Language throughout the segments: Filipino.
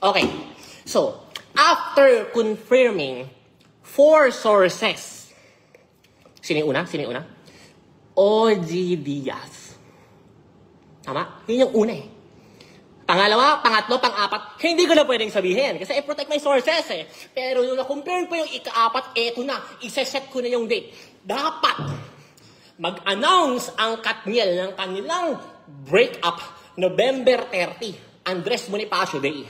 Okay. So, after confirming 4 sources, sino yung una? OG Diaz. Tama? Yun yung una eh. Pangalawa, pangatlo, pang-apat, hindi ko na pwedeng sabihin. Kasi I-protect my sources eh. Pero nung na-confirm ko yung ika-apat, eto na. Isa-set ko na yung date. Dapat mag-announce ang Katniel ng kanilang breakup November 30. Andres Bonifacio Day.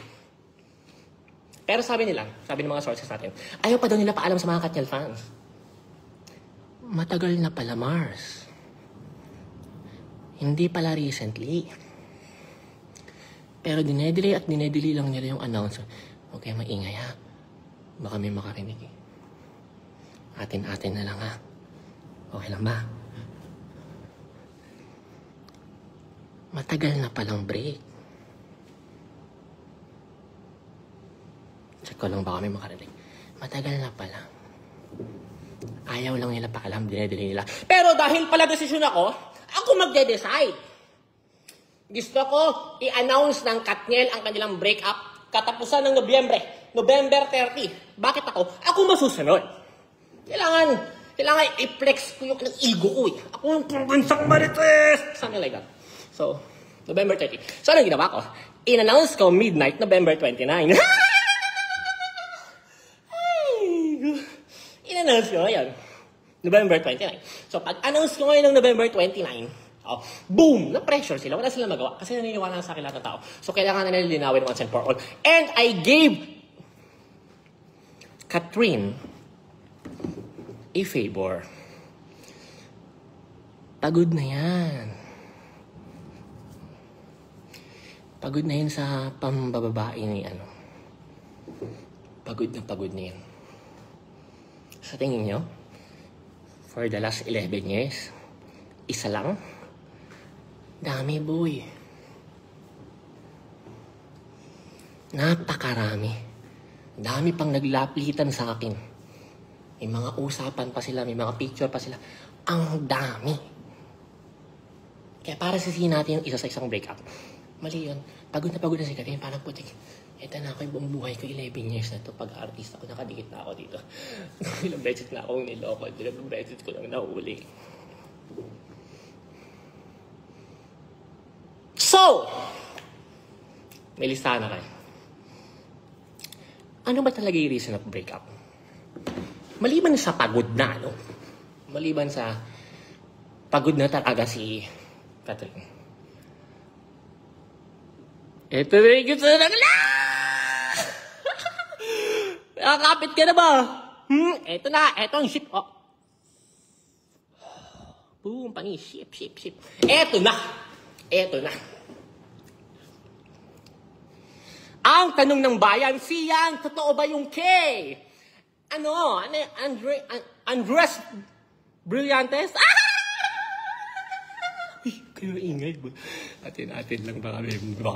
Pero sabi ng mga sources natin, ayaw pa daw nila paalam sa mga Katniel fans. Matagal na pala, Mars. Hindi pala recently. Pero dinedelay lang nila yung announcement. Huwag kayo maingay ha. Baka may makarinig eh. Atin-atin na lang ha. Okay lang ba? Matagal na palang break. Check ko lang baka may makarinig. Matagal na pala. Ayaw lang nila paalam, dinedelay nila. Pero dahil pala desisyon ako magde-decide. Gusto ko i-announce ng Katniel ang kanilang breakup katapusan ng November 30. Bakit ako? Ako masusunod. Kailangan i-flex ko yung ego ko eh. Ako yung probinsang marites! Something like that. So, November 30. So, anong ginawa ko? In-announce ko midnight, November 29. In-announce ko ngayon, November 29. So, pag-announce ko ngayon ng November 29, boom! Na-pressure sila. Wala silang magawa. Kasi naniniwala sa akin lahat ng tao. So, kailangan na linawin once and for all. And I gave Catherine a favor. Pagod na yan. Pagod na yan sa pambababae ni Pagod na yan. Sa tingin nyo, for the last 11 years, isa lang? Dami, boy. Napakarami. Dami pang naglapitan sa akin. May mga usapan pa sila, may mga picture pa sila. Ang dami. Kaya para sisihin natin yung isa sa isang breakup. Mali yun. Pagod na si Katniel. Parang putik. Ito na ako yung buong buhay ko. 11 years na ito. Pag-artist ako, nakadikit na ako dito. Ilang beses na akong niloko. Ilang beses ko lang nahuli. So, may listahan na kayo. Ano ba talaga yung reason of breakup? Maliban sa pagod na, Maliban sa pagod na talaga si Catherine. Ito na yung gusto na nakakapit ka na ba? Ito ang ship. Boom, ship. Ito na. Ang tanong ng bayan, Sian, totoo ba yung K? Andres Brillantes? Kayo ingay ba? Atin lang baka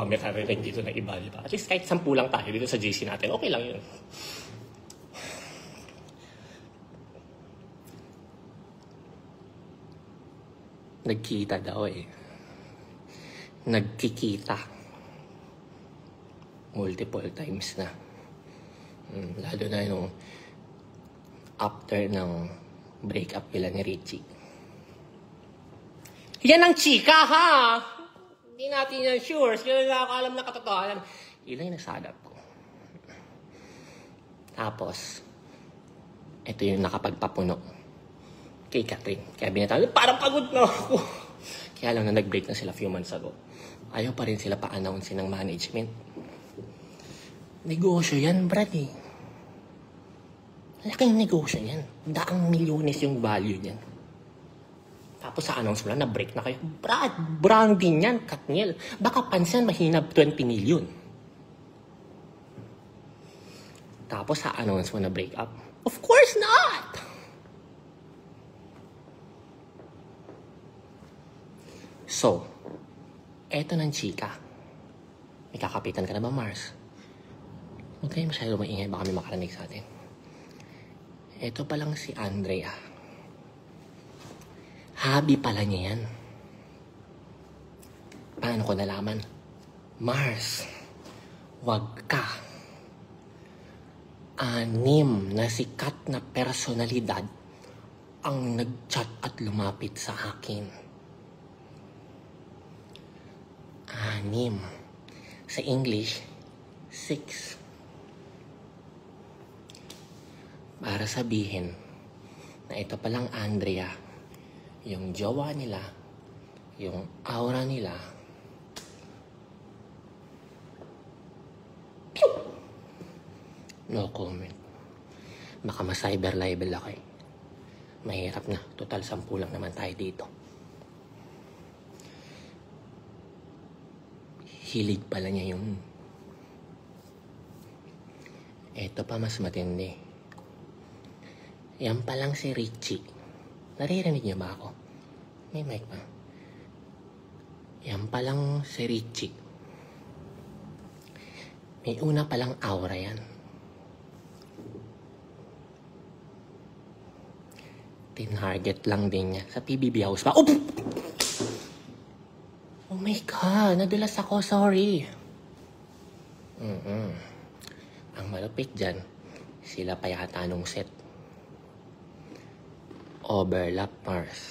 may karinig dito ng iba, di ba? At least kahit 10 lang tayo dito sa GC natin, okay lang yun. Nagkita daw eh. Nagkikita. Multiple times na. Lalo na yung after ng breakup nila ni Richie. Yan ang chika, ha? Hindi natin yan sure. Sila nakakalam na katotohanan. Ilan yung nasadap ko. Tapos, ito yung nakapagpapuno kay Catherine. Kaya binatawag, parang pagod na ako. Kaya lang na nag-break na sila few months ago. Ayaw pa rin sila pa-announce ng management. Negosyo yan, Brad eh. Laking negosyo yan. Daang milyones yung value niyan. Tapos sa announce mo lang, na-break na kayo. Brad, branding yan, Katniel. Baka pansin, mahina 20 million. Tapos sa announce mo na break up. Of course not! So, eto ng chika. May kakapitan ka na ba, Mars? Huwag kayo masyado maingay, baka may makarinig sa atin. Ito pa lang si Andrea. Hobby pala niya yan. Paano ko nalaman? Mars, wag ka. 6 na sikat na personalidad ang nag-chat at lumapit sa akin. 6. Sa English, 6. Para sabihin na ito palang Andrea, yung jowa nila, yung aura nila, no comment. Baka ma-cyber libel ako eh. Mahirap na. Total 10 lang naman tayo dito. Hilig pala niya yung... Eto pa mas matindi. Yan palang si Richie. Naririnig niyo ba ako? May mic pa. Yan palang si Richie. May una palang aura yan. Tinarget lang din niya sa PBB House pa. Oh! Oh my God! Nadulas ako, sorry. Ang malupit dyan, sila pa yata nung set. Overlap Mars.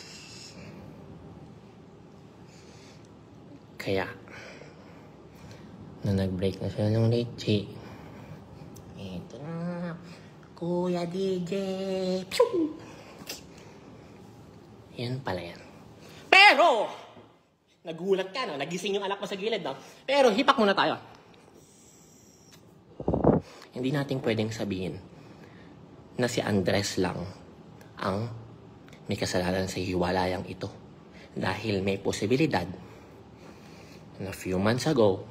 Kaya, na nag-break na sila ng Richie. Ito na, Kuya DJ. Pew! Yan pala yan. Pero, nagulat ka, no? Nagising yung anak mo sa gilid, no? Pero, hipak muna tayo. Hindi natin pwedeng sabihin na si Andres lang ang may kasalanan sa hiwalayang ito. Dahil may posibilidad na few months ago,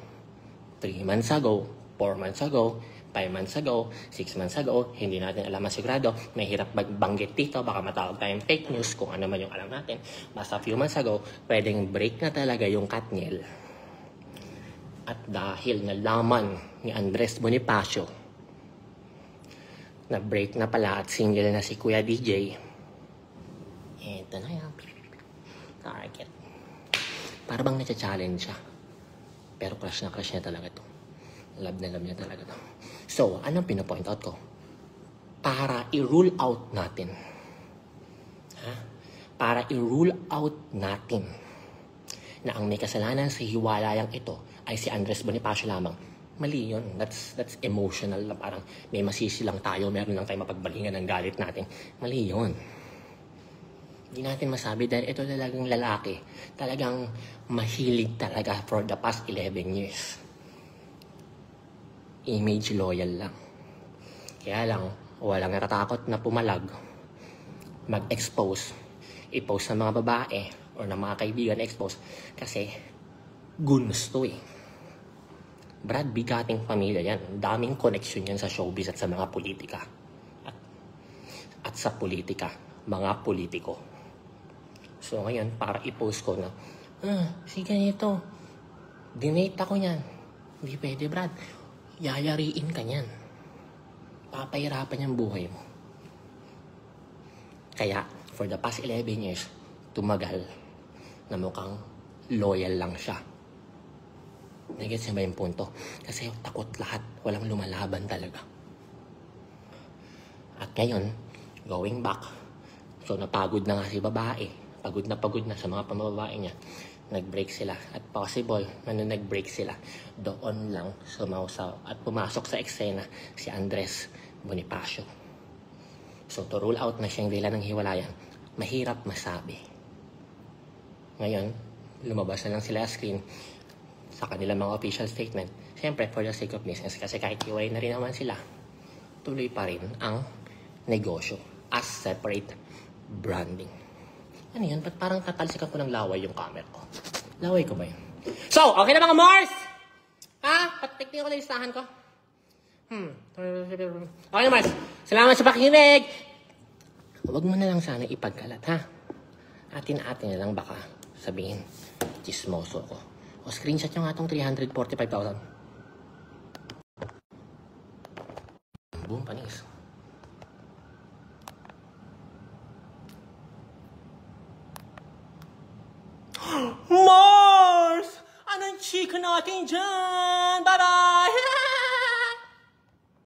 3 months ago, 4 months ago, 5 months ago, 6 months ago, hindi natin alam masigurado, may hirap magbanggit dito, baka matawag tayong fake news, kung ano man yung alam natin. Basta few months ago, pwedeng break na talaga yung Katniel. At dahil nalaman ni Andres Bonifacio na break na pala at single na si Kuya DJ, eto na yan. Target. Para bang na-challenge siya. Pero crush na crush niya talaga to. Love na love niya talaga to. So, anong pinapoint out ko? Para i-rule out natin. Para i-rule out natin na ang may kasalanan sa hiwalayang ito ay si Andres Bonifacio lamang. Mali yun. That's emotional. Parang may masisi lang tayo, meron lang tayo mapagbalingan ng galit natin. Mali yun. Hindi natin masabi dahil ito talagang lalaki. Talagang mahilig talaga for the past 11 years. Image loyal lang. Kaya lang, walang natatakot na pumalag, mag-expose, i-post ng mga babae or ng mga kaibigan expose kasi gusto eh. Brad, bigating pamilya yan. Daming connection yan sa showbiz at sa mga politika. At sa politika, mga politiko. So ngayon, para i-post ko na, si ganito, dinate ako niyan. Hindi pwede, Brad. Yayariin ka niyan. Papahirapan yung buhay mo. Kaya, for the past 11 years, tumagal na mukhang loyal lang siya. Nagets niya ba yung punto? Kasi takot lahat. Walang lumalaban talaga. At ngayon, going back, so napagod na nga si babae. Pagod na sa mga pamababae niya. Nag-break sila. At possible, nag-break sila. Doon lang sumausaw at pumasok sa eksena si Andres Bonifacio. So to rule out na siyang dila ng hiwalayan, mahirap masabi. Ngayon, lumabas na lang sila screen sa kanilang mga official statement. Siyempre, for the sake of business, kasi kahit hiwalay na rin naman sila, tuloy pa rin ang negosyo as separate branding. Ano yun? Ba't parang tatalsikan ko ng laway yung camera ko? Laway ko ba yun? So, okay na mga Mars? Patiktingin ko na listahan ko. Okay na Mars. Salamat sa pakikinig. Huwag mo na lang sana ipagkalat, ha? Atin-atin na lang baka sabihin, chismoso ko. O screenshot nyo nga itong 345,000. Boom, panis. Mars! Anong chika natin dyan?